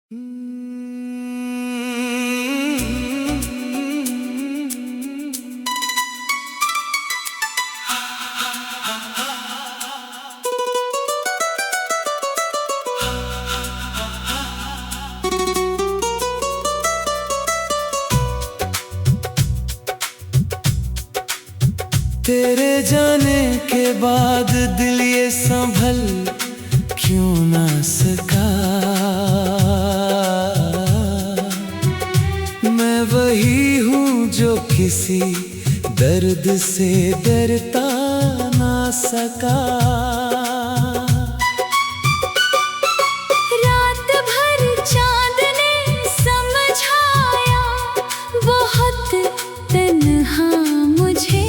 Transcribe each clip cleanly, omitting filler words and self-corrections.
तेरे जाने के बाद दिल ये संभल क्यों ना सका। मैं वही हूँ जो किसी दर्द से डरता ना सका। रात भर चांद ने समझाया बहुत तन्हा मुझे,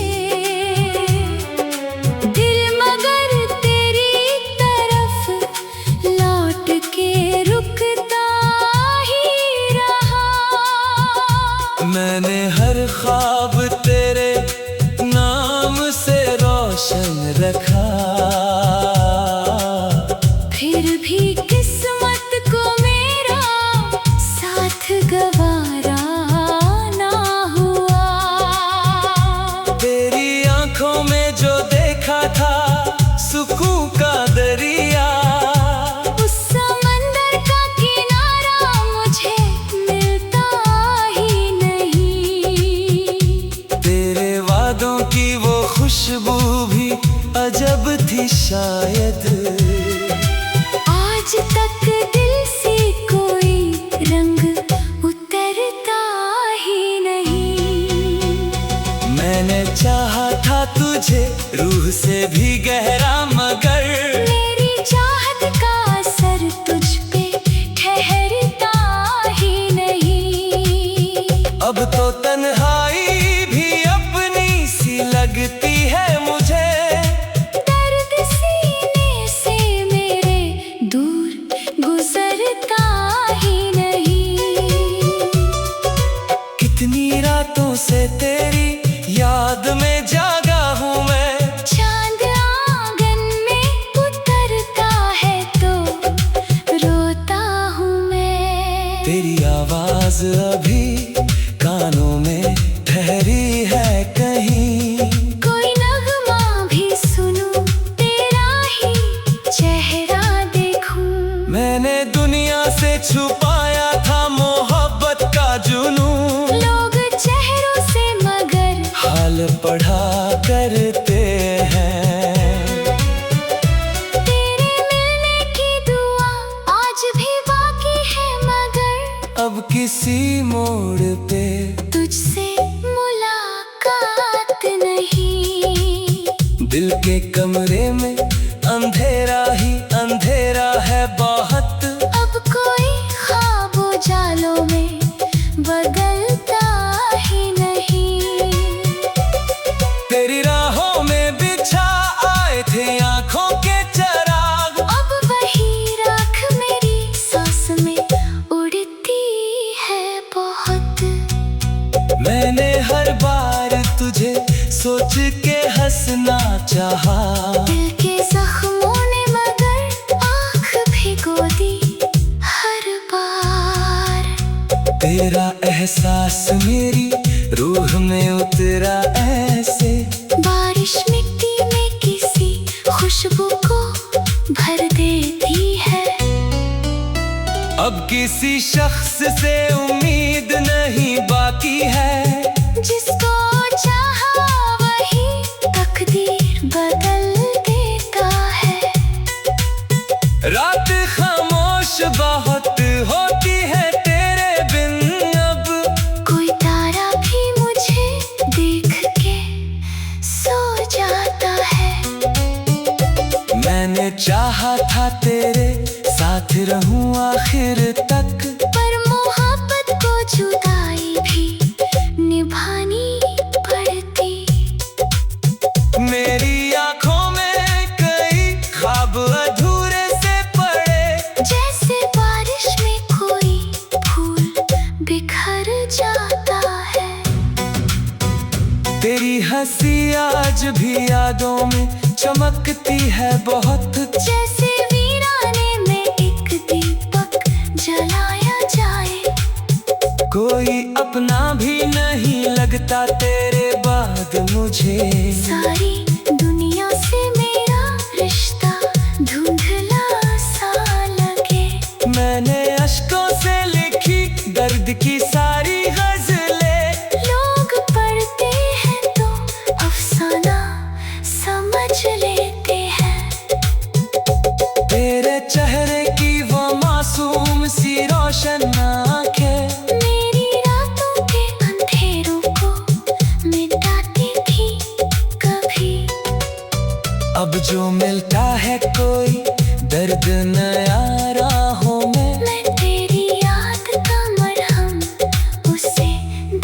दिल मगर तेरी तरफ लौट के रुकता ही रहा। मैंने हर ख्वाब तेरे नाम से रोशन रखा, फिर भी किस्मत को मेरा साथ गवारा ना हुआ। तेरी आंखों में जो देखा था सुकून का दरिया, उस समंदर का किनारा मुझे मिलता ही नहीं। तेरे वादों की वो खुशबू भी अजब थी शायद। आज तक दिल से कोई रंग उतरता ही नहीं। मैंने चाहा था तुझे रूह से भी गहरा, मगर मेरी चाहत का असर तुझ पे ठहरता ही नहीं। अब तो तन्हाई भी अपनी सी लगती है मुझे। दर्द सीने से मेरे दूर गुजरता ही नहीं। कितनी रातों से तेरी याद में जागा हूँ मैं। चांद आंगन में उतरता है तो रोता हूँ मैं। तेरी आवाज अभी कानों में ठहरी है कहीं। कोई नगमा भी सुनूं, तेरा ही चेहरा देखूं। मैंने दुनिया से छुपाया था मोहब्बत का जुनून। लोग चेहरों से मगर हाल पढ़ा करते हैं। तेरे मिलने की दुआ आज भी बाकी है, मगर अब किसी मोड़ पे तुझसे मुलाकात नहीं। दिल के कमरे में अंधेरा ही अंधेरा है बहुत। अब कोई ख्वाब उजालों में बदलता ही नहीं। तेरी राहों में बिछा आए थे आंखों के चराग। अब वही राख मेरी सांस में उड़ती है बहुत। मैंने हर बार तुझे सोच के हंसना चाहा। दिल के जख्मों ने मगर आँख भिगो दी हर बार। तेरा एहसास मेरी रूह में उतरा ऐसे। बारिश मिट्टी में किसी खुशबू को भर देती है। अब किसी शख्स से उम्मीद नहीं बाकी है। जिसको चाहा वही तकदीर बदल देता है। रात खामोश बहुत होती है तेरे बिन। अब कोई तारा भी मुझे देख के सो जाता है। मैंने चाहा था तेरे साथ रहूं आखिर तक, पर मोहब्बत को जुदाई भी निभानी पड़ती। मेरी आंखों में कई ख्वाब अधूरे से पड़े। जैसे बारिश में कोई फूल बिखर जाता है। तेरी हंसी आज भी यादों में चमकती है बहुत। जैसे वीराने में एक दीपक जलाया अपना भी नहीं लगता तेरे बाद मुझे। सारी दुनिया से मेरा रिश्ता धुंधला सा लगे। मैंने अश्कों से लिखी दर्द की सारी गजलें। लोग पढ़ते हैं तो अफसाना समझ लेते हैं। तेरे चेहरे की वो मासूम सी रोशन आँखें मेरी रातों के अंधेरों को मिटाती थी कभी। अब जो मिलता है कोई दर्द नया राहों में। मैं तेरी याद का मरहम उसे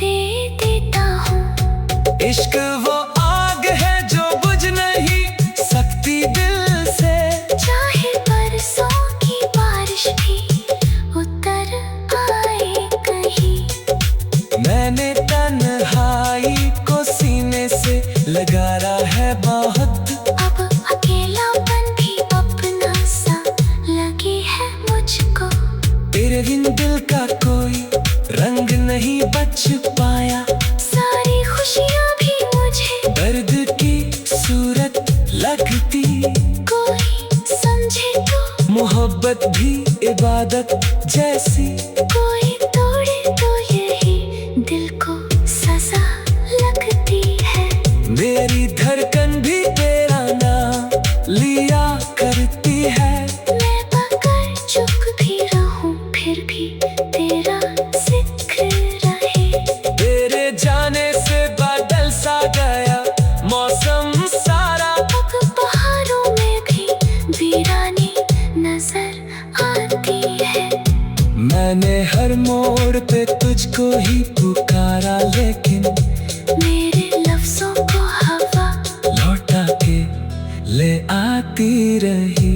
दे देता हूँ। इश्क वो आग है जो बुझ नहीं सकती दिल से। चाहे बरसों की बारिश भी उतर आए कहीं। मैंने तन्हाई को सीने से लगाया है बहुत। अब अकेलापन भी अपना सा लगे है मुझको। तेरे बिन दिल का कोई रंग नहीं बच पाया। सारी खुशियाँ भी मुझे दर्द की सूरत लगती। कोई समझे तो मोहब्बत भी इबादत जैसी। कोई तोड़े तो यही दिल को सजा लगती है। मेरी धड़कन भी तेरा नाम लिया करती है। मैं पकड़ चुप भी रहूं फिर भी तेरा जिक्र रहे। तेरे जाने से बादल सा गया मौसम सारा। अब पहाड़ों में भी वीरानी नजर आती है। मैंने हर मोड़ पे तुझको ही पुकारा लेकिन मेरे लफ्जों को हवा लौटा के ले आती रही।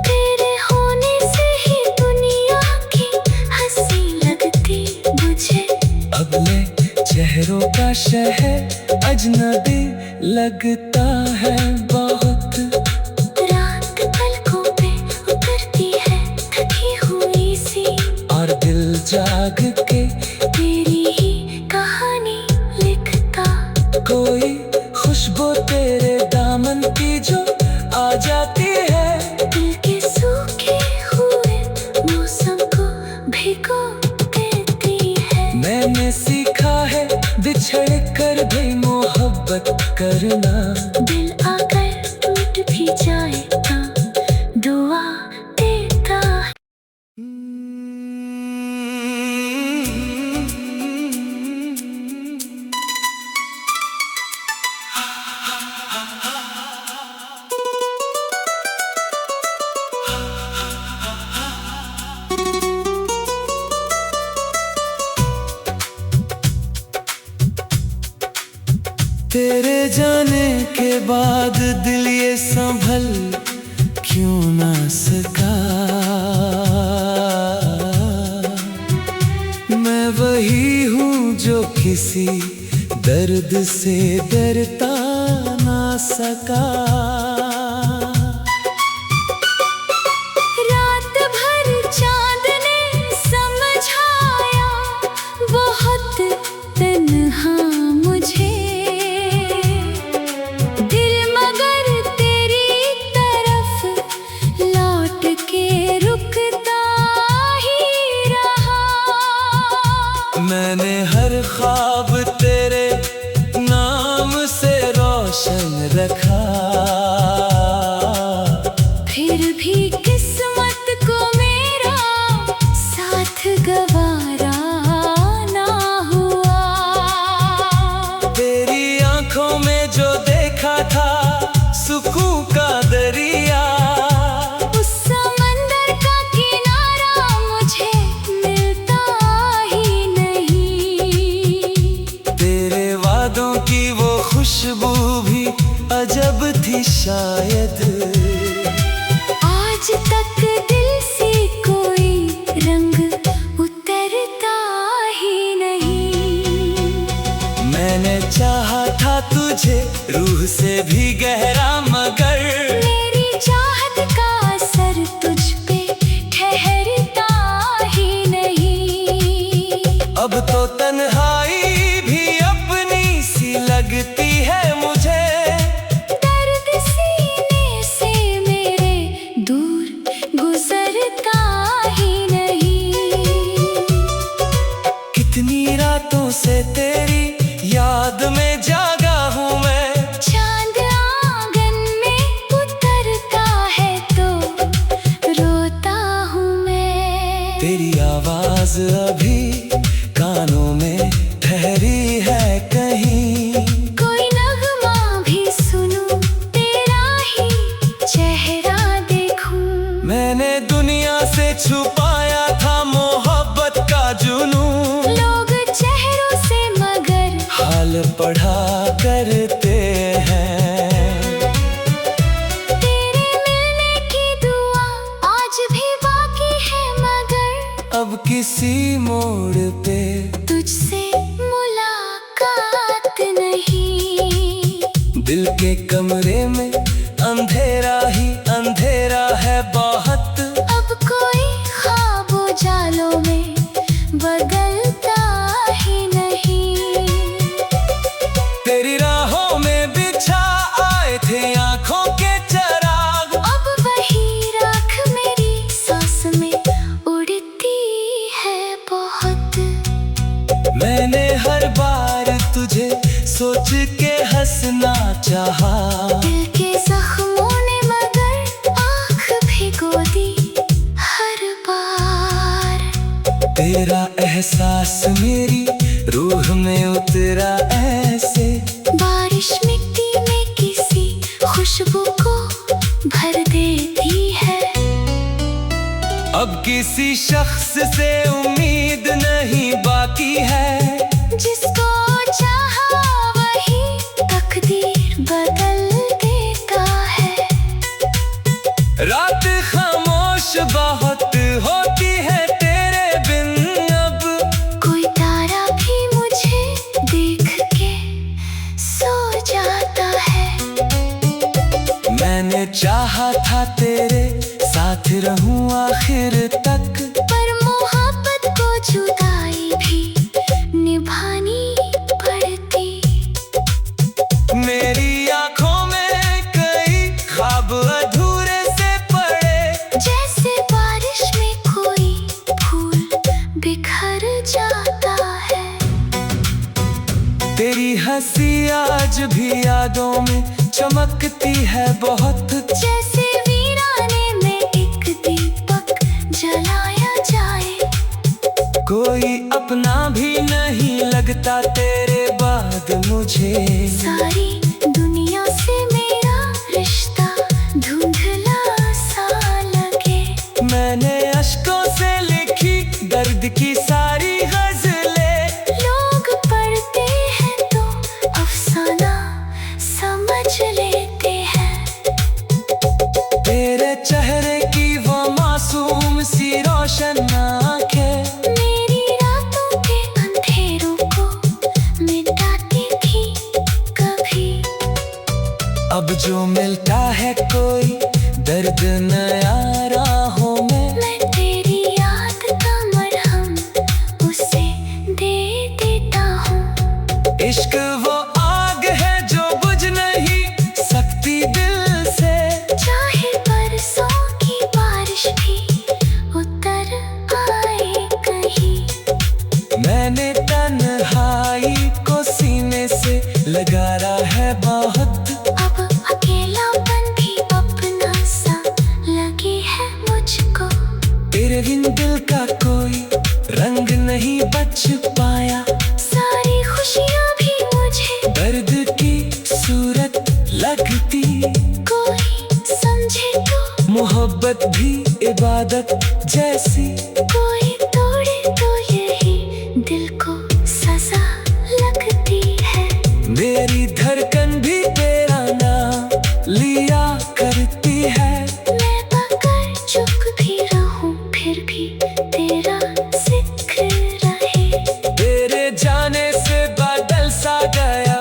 तेरे होने से ही दुनिया की हंसी लगती मुझे। अगले चेहरों का शहर अजनबी लगता है बहुत। रात पलकों पे उतरती है थकी हुई सी। और दिल जाग के तेरी ही कहानी लिखता। कोई खुशबू तेरे दामन की जो आ जाती है। दिल के सूखे हुए मौसम को भिगो देती है। मैंने सीखा है बिछड़ कर भी मोहब्बत करना। दिल अगर टूट भी जाए तो दुआ देता है। तेरे जाने के बाद दिल ये संभल क्यों ना सका। मैं वही हूँ जो किसी दर्द से डरता ना सका। रात भर चांद ने समझाया बहुत तन्हा मुझे। दिल मगर तेरी तरफ लौट के रुकता ही रहा। मैंने हर ख्वाब तेरे नाम से रोशन रखा। फिर भी किस्मत को मेरा साथ गवारा ना हुआ। तेरी आंखों में जो देखा था सुकून का दरिया। उस समंदर का किनारा मुझे मिलता ही नहीं। तेरे वादों की वो खुशबू भी अजब थी शायद। आज तक दिल से कोई रंग उतरता ही नहीं। मैंने चाहा था तुझे रूह से भी गहरा मगर मेरी चाहत का असर तुझ पे ठहरता ही नहीं। तेरी आवाज अभी कानों में ठहरी है कहीं। कोई नगमा भी सुनूं, तेरा ही चेहरा देखूं। मैंने दुनिया से छुपाया था मोहब्बत का जुनून। लोग चेहरों से मगर हाल पढ़ा करते हैं। तेरे मिलने की दुआ आज भी बाकी है, मगर अब किसी मोड़ पे तुझसे मुलाकात नहीं। दिल के कमरे में अंधेरा ही अंधेरा है बहुत। अब कोई ख्वाबों जालों में बदलता ही नहीं। तेरी राहों में बिछा आए थे आंखों के चराग। अब वही राख मेरी सांस में उड़ती है बहुत। मैंने हर बार तुझे सोच के हंसना चाहा। दिल के जख्मों ने मगर आँख भिगो दी हर बार। तेरा एहसास मेरी रूह में उतरा ऐसे। बारिश मिट्टी में किसी खुशबू को भर देती है। अब किसी शख्स से उम्मीद नहीं बाकी है। जिसको चाहा वही तकदीर बदल देता है। रात खामोश बहुत होती है तेरे बिन। अब कोई तारा भी मुझे देख के सो जाता है। मैंने चाहा था तेरे साथ रहूं आखिर तक। पर मोहब्बत को जुदाई भी निभानी पड़ती। मेरी आंखों में कई ख्वाब अधूरे से पड़े। जैसे बारिश में कोई फूल बिखर जाता है। तेरी हंसी आज भी यादों में चमकती है बहुत। जैसे वीराने में एक दीपक जलाया जाए। कोई अपना भी नहीं लगता तेरे बाद मुझे। सारी दुनिया से मेरा रिश्ता धुंधला सा लगे। मैंने अश्कों से लिखी दर्द की सारी गजलें। लोग पढ़ते हैं तो अफसाना समझ लेते हैं। तेरे चेहरे की वो मासूम सी रोशन आंखें मेरी रातों के अंधेरों को मिटाती थी कभी। अब जो मिलता है कोई दर्द नया राहों में। मैं तेरी याद का मरहम उसे दे देता हूँ। इश्क वो आग है जो बुझ नहीं सकती दिल से। चाहे बरसों की बारिश भी उतर आए कहीं। मैंने तन्हाई को सीने से लगाया है बहुत। अब अकेलापन भी अपना सा लगे है मुझको। तेरे बिन दिल का कोई रंग नहीं बच पाया। सारी खुशियाँ भी मुझे दर्द की सूरत लगती। कोई समझे तो मोहब्बत भी इबादत जैसी। कोई तोड़े तो यही दिल को सजा लगती है। मेरी धड़कन भी तेरा नाम लिया करती है। मैं अगर चुप भी रहूं फिर भी तेरा जिक्र रहे। तेरे जाने से बादल सा गया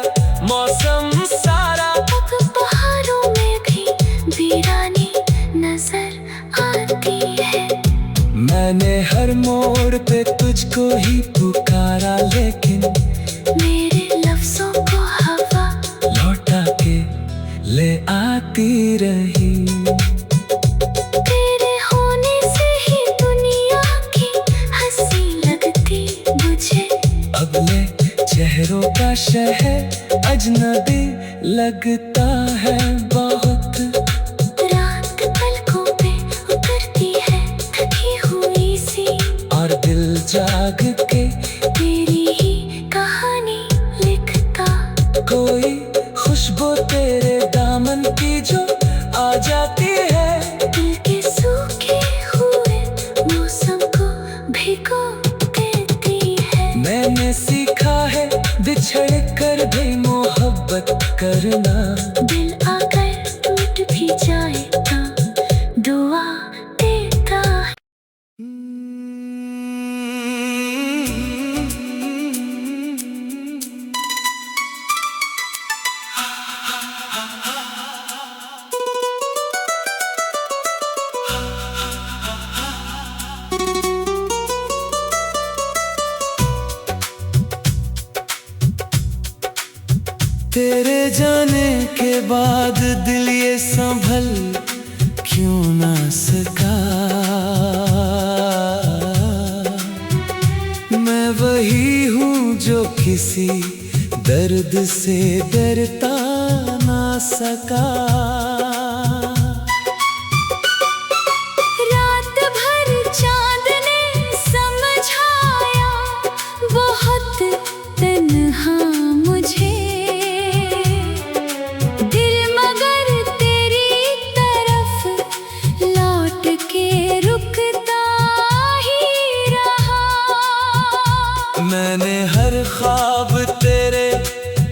मौसम सारा। अब पहाड़ों में भी वीरानी नजर आती है। मैंने हर मोड़ पे तुझको ही पुकारा लेकिन मेरे लफ्जों को हवा लौटा के ले आती रही। तेरे होने से ही दुनिया की हंसी लगती मुझे। अगले चेहरों का शहर अजनबी लगता है बहुत। रात पलकों पे उतरती है थकी हुई सी। जाग के तेरी ही कहानी लिखता। कोई खुशबू तेरे दामन की जो आ जाती है, दिल के सूखे हुए मौसम को भिगो देती है। मैंने सीखा है बिछड़ कर भी मोहब्बत करना। दिल अगर टूट भी जाए तो दुआ देता है। तेरे जाने के बाद दिल ये संभल क्यों ना सका। मैं वही हूँ जो किसी दर्द से डरता ना सका। रात भर चांद ने समझाया बहुत तन्हा मुझे। दिल मगर तेरी तरफ लौट के रुकता ही रहा। मैंने हर ख्वाब तेरे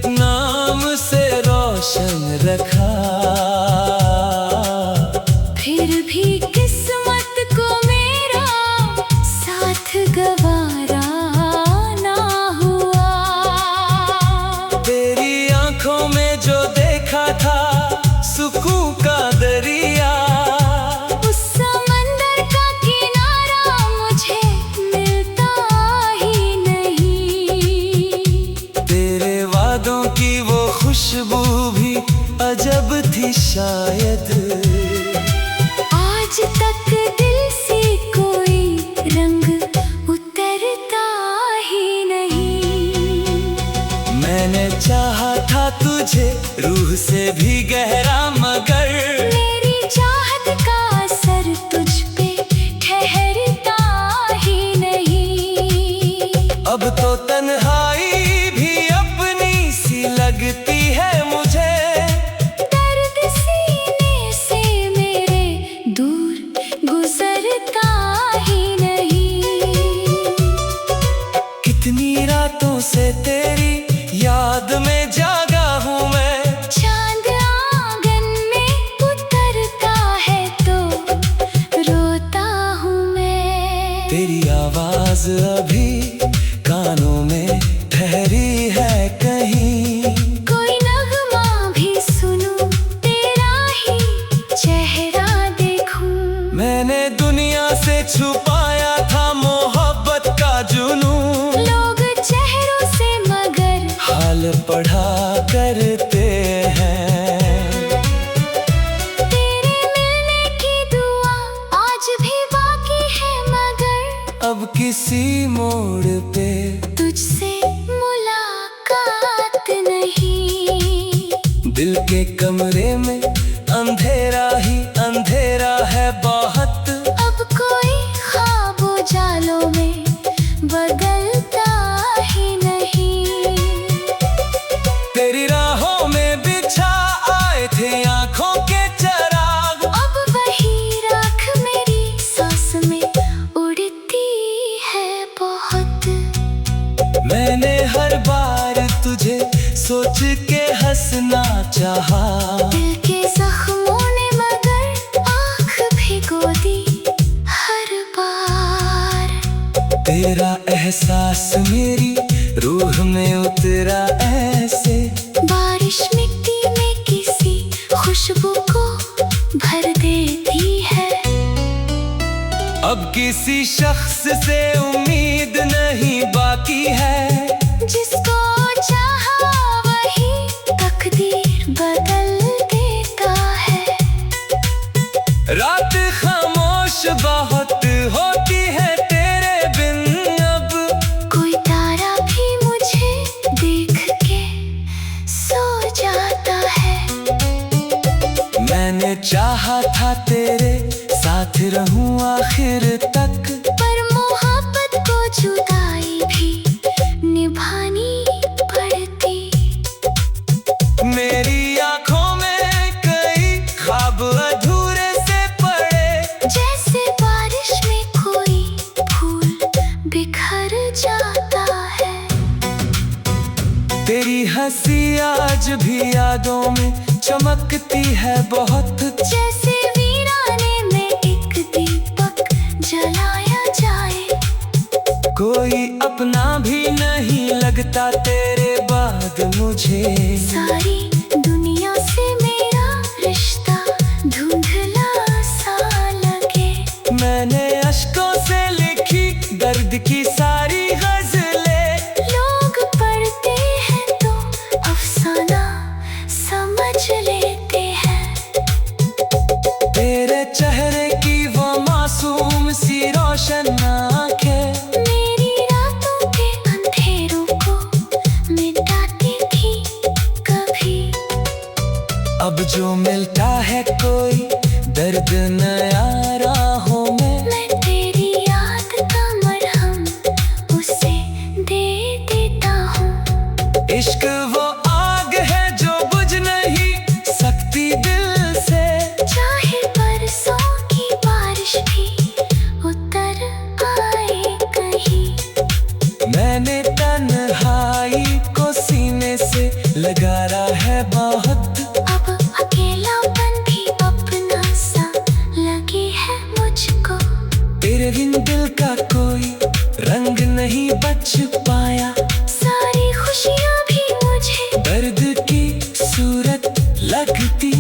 नाम से रोशन रखा। फिर भी किस्मत को मेरा साथ गवारा ना हुआ। तेरी आंखों में जो देखा था सुकून का दरिया, उस समंदर का किनारा मुझे मिलता ही नहीं। तेरे वादों की वो खुशबू भी अजब थी शायद। आज तक दिल से कोई रंग उतरता ही नहीं। मैंने चाहा था तुझे रूह से भी गहरा, मगर मेरी चाहत का असर तुझ पे ठहरता ही नहीं। अब तो तन्हाई भी अपनी सी लगती है मुझे। दर्द सीने से मेरे दूर गुजरता ही नहीं। कितनी रातों से तेरी याद में जागा हूँ मैं। चांद आंगन में उतरता है तो रोता हूँ मैं। तेरी आवाज अभी कानों में ठहरी है कहीं। कोई नगमा भी सुनूं, तेरा ही चेहरा देखूं। मैंने दुनिया से छुपाया था मोहब्बत का जुनून। लोग चेहरों से मगर हाल पढ़ा करते हैं। तेरे मिलने की दुआ आज भी बाकी है, मगर अब किसी मोड़ पे तुझसे मुलाकात नहीं। दिल के कमरे में अंधेरा ही अंधेरा है बहुत। अब कोई ख्वाब उजालों में बदलता ही नहीं। तेरी राहों में बिछा आए थे आंखों के चराग। अब वही राख मेरी सांस में उड़ती है बहुत। मैंने हर बार तुझे सोच के हंसना चाहा। दिल के जख्मों ने मगर आँख भिगो दी हर बार। तेरा एहसास मेरी रूह में उतरा ऐसे। बारिश मिट्टी में किसी खुशबू को भर देती है। अब किसी शख्स से उम्मीद नहीं बाकी है। जिसको चाहा वही तकदीर बदल देता है। रात खामोश बहुत होती है तेरे बिन। अब कोई तारा भी मुझे देख के सो जाता है। मैंने चाहा था तेरे साथ रहूं आखिर तक, पर मोहब्बत को तेरी हंसी आज भी यादों में चमकती है बहुत। जैसे वीराने में एक दीपक जलाया जाए। कोई अपना भी नहीं लगता तेरे बाद मुझे। सारी दुनिया से मेरा रिश्ता धुंधला सा लगे। मैंने अश्कों से लिखी दर्द की सारी गजलें। लोग पढ़ते हैं तो अफसाना समझ लेते हैं। तेरे चेहरे की वो मासूम सी रोशन आंखें मेरी रातों के अंधेरों को मिटाती थी कभी। अब जो मिलता है कोई दर्द नया राहों में। मैं तेरी याद का मरहम उसे दे देता हूँ। इश्क वो आग है जो बुझ नहीं सकती दिल से। चाहे बरसों की बारिश भी उतर आए कहीं। मैंने तन्हाई को सीने से लगाया है बहुत। अब अकेलापन भी अपना सा लगे है मुझको। तेरे बिन दिल का कोई रंग नहीं बच पाया। सारी खुशियाँ भी मुझे दर्द की सूरत लगती।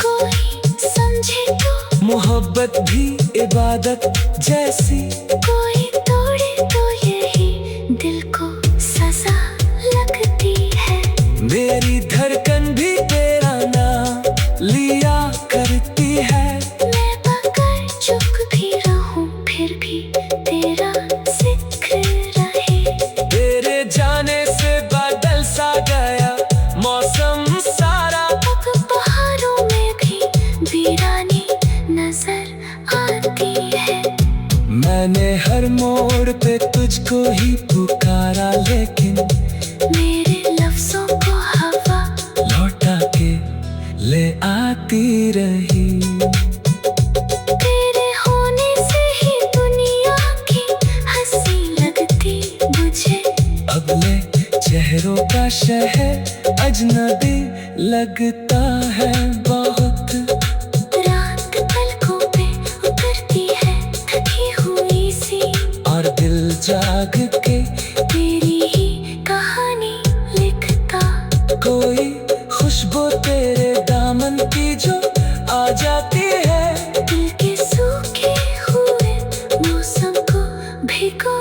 कोई समझे तो मोहब्बत भी इबादत जैसी। कोई तोड़े तो यही दिल को सजा लगती है। मेरी धड़कन भी तेरा नाम लिया करती है। मैं पाकर चुप भी रहूं फिर भी तेरा जिक्र रहे। तेरे जाने से बादल सा गया मौसम सारा। अब पहाड़ों में भी वीरानी नजर आती है। मैंने हर मोड़ पे तुझको ही पुकारा लेकिन मेरे लफ्जों को हवा लौटा के ले आती रही। तेरे होने से ही दुनिया की हंसी लगती मुझे। अगले चेहरों का शहर अजनबी लगता है बहुत। रात पलकों पे उतरती है थकी हुई सी। और दिल जाग के तेरी ही कहानी लिखता। कोई खुशबू तेरे दामन की जो आ जाती है। दिल के सूखे हुए मौसम को भिगो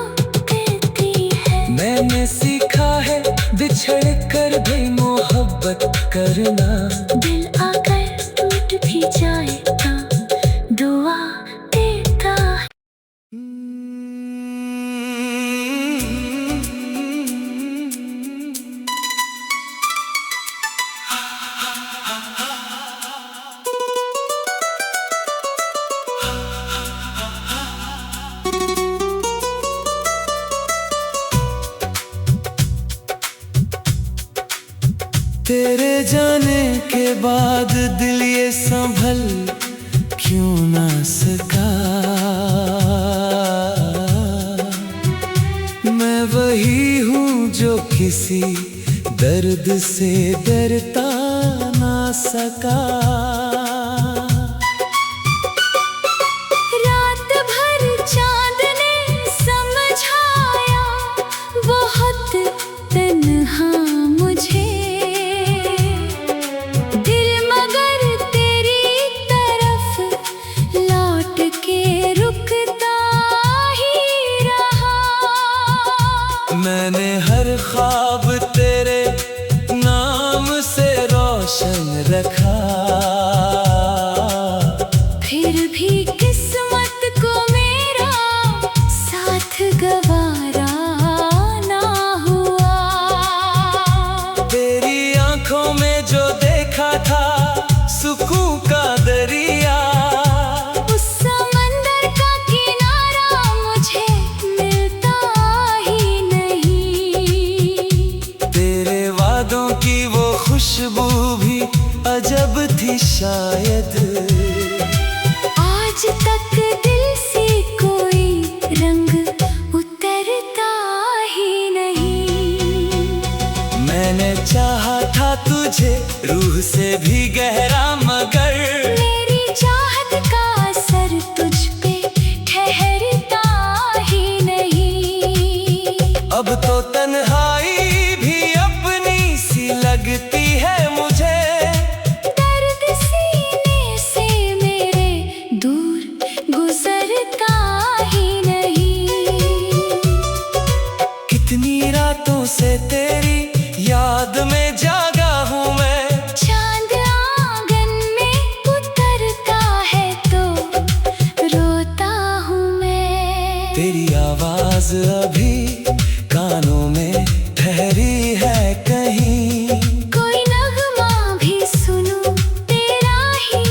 देती है। मैंने सीखा है बिछड़ कर भी मोहब्बत करना। दिल आकर टूट भी जाए तो दुआ देता है। तेरे जाने के बाद दिल ये संभल क्यों ना सका। मैं वही हूँ जो किसी दर्द से डरता ना सका। रात भर चांद ने समझाया बहुत तन्हा मुझे। दिल मगर तेरी तरफ लौट के रुकता ही रहा। मैंने हर ख्वाब तेरे नाम से रोशन रखा। फिर भी किस्मत को मेरा साथ गवारा ना हुआ। तेरी आंखों में जो देखा था सुकून का दरिया। उस समंदर का किनारा मुझे मिलता ही नहीं। तेरे वादों की वो खुशबू भी अजब थी शायद। आज तक दिल से कोई रंग उतरता ही नहीं। मैंने मुझे रूह से भी गहरा, मगर मेरी चाहत का असर तुझ पे ठहरता ही नहीं। अब तो तन्हाई भी अपनी सी लगती है मुझे। दर्द सीने से मेरे दूर गुजरता ही नहीं। कितनी रातों से तेरी याद में जागा हूँ मैं। चांद आंगन में उतरता है तो रोता हूँ मैं। तेरी आवाज अभी कानों में ठहरी है कहीं। कोई नगमा भी सुनूं, तेरा ही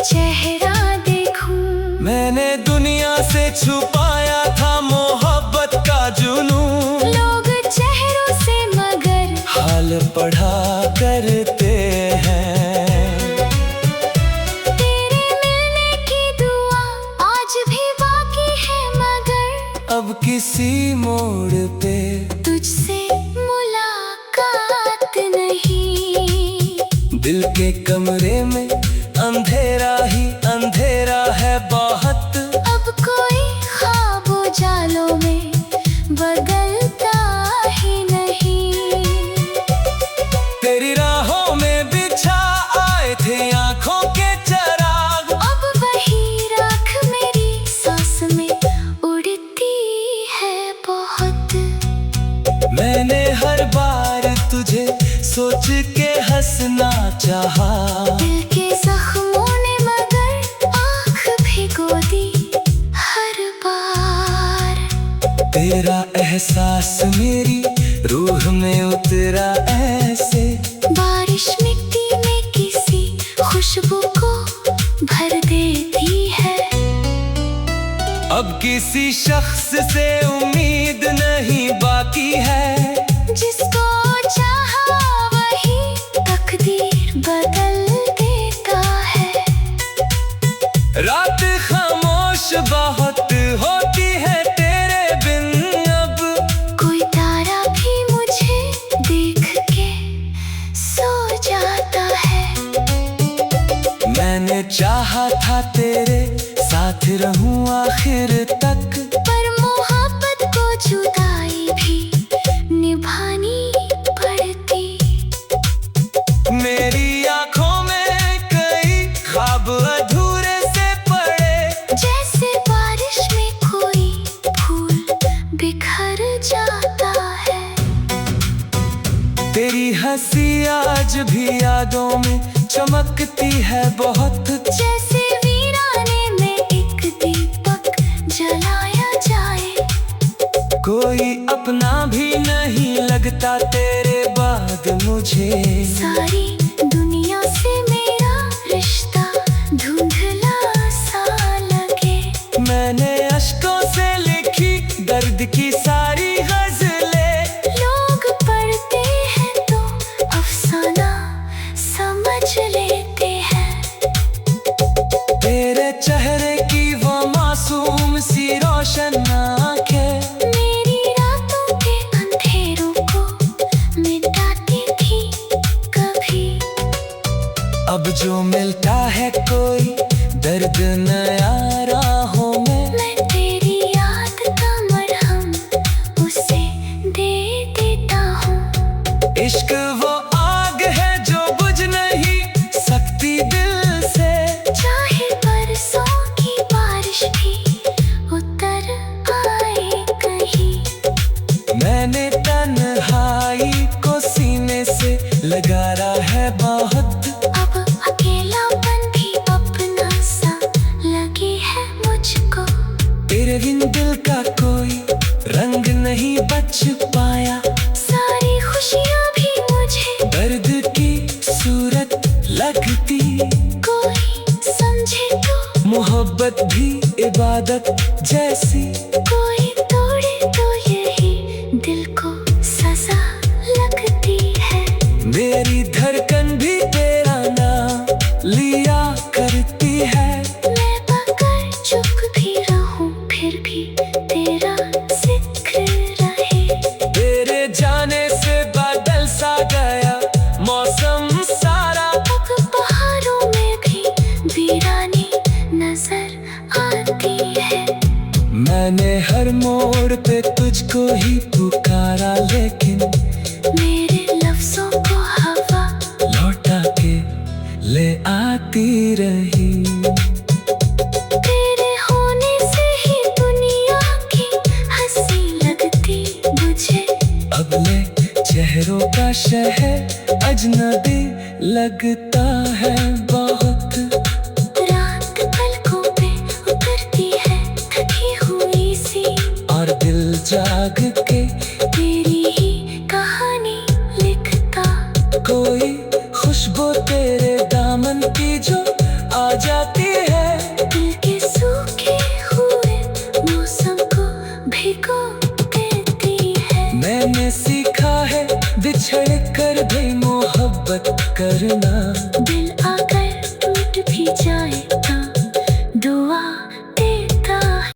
चेहरा देखूं। मैंने दुनिया से छुपाया था मोहब्बत का जुनून। लोग चेहरों से मगर हाल पढ़ा करते हैं। तेरे मिलने की दुआ आज भी बाकी है, मगर अब किसी मोड़ पे तुझसे मुलाकात नहीं। दिल के कमरे में अंधेरा ही अंधेरा है बहुत। अब कोई ख्वाब उजालों में बदलता ही नहीं। तेरी राहों में बिछा आए थे आंखों के चराग। अब वही राख मेरी सांस में उड़ती है बहुत। मैंने हर बार तुझे सोच के हंसना चाहा। दिल के जख्मों ने मगर आँख भिगो दी हर बार। तेरा एहसास मेरी रूह में उतरा ऐसे। बारिश मिट्टी में किसी खुशबू को भर देती है। अब किसी शख्स से उम्मीद नहीं बाकी है। जिसको चाहा वही तकदीर बदल देता है। रात खामोश बहुत होती है तेरे बिन। अब कोई तारा भी मुझे देख के सो जाता है। मैंने चाहा था तेरे साथ रहूं आखिर तक। पर मोहब्बत को जुदाई भी निभानी पड़ती। मेरी आंखों में कई ख्वाब अधूरे से पड़े। जैसे बारिश में कोई फूल बिखर जाता है। तेरी हंसी आज भी यादों में चमकती है बहुत। जैसे वीराने में एक दीपक जलाया जाए। कोई अपना भी नहीं लगता तेरे बाद मुझे। सारी दुनिया से मेरा रिश्ता धुंधला सा लगे। मैंने अश्कों से लिखी दर्द की सारी गजलें। लोग पढ़ते हैं तो अफसाना समझ लेते हैं। तेरे चेहरे की वो मासूम सी रोशन आंखें मेरी रातों के अंधेरों को मिटाती थी कभी। अब जो मिलता है कोई दर्द नया राहों में। मैं तेरी याद का मरहम उसे दे देता हूँ। इश्क वो आग है जो बुझ नहीं सकती दिल से। चाहे बरसों की बारिश भी उतर आए कहीं। मैंने तन्हाई को सीने से लगाया है बहुत। अब अकेलापन भी अपना सा लगे है मुझको। तेरे बिन दिल का कोई रंग नहीं बच पाया। सारी खुशियाँ भी मुझे दर्द की सूरत लगती। कोई समझे तो मोहब्बत भी इबादत जैसी। कोई तोड़े तो यही दिल को सजा लगती है। मेरी धड़कन भी पे तुझको ही पुकारा, लेकिन मेरे लफ्जों को हवा लौटा के ले आती रही। तेरे होने से ही दुनिया की हंसी लगती मुझे। अब ले चेहरों का शहर अजनबी लगता है बहुत। रात पलकों पे उतरती है थकी हुई सी, और दिल जाग के तेरी ही कहानी लिखता। कोई खुशबू तेरे दामन की जो आ जाती है, दिल के सूखे हुए मौसम को भिगो देती है। मैंने सीखा है बिछड़ कर भी मोहब्बत करना।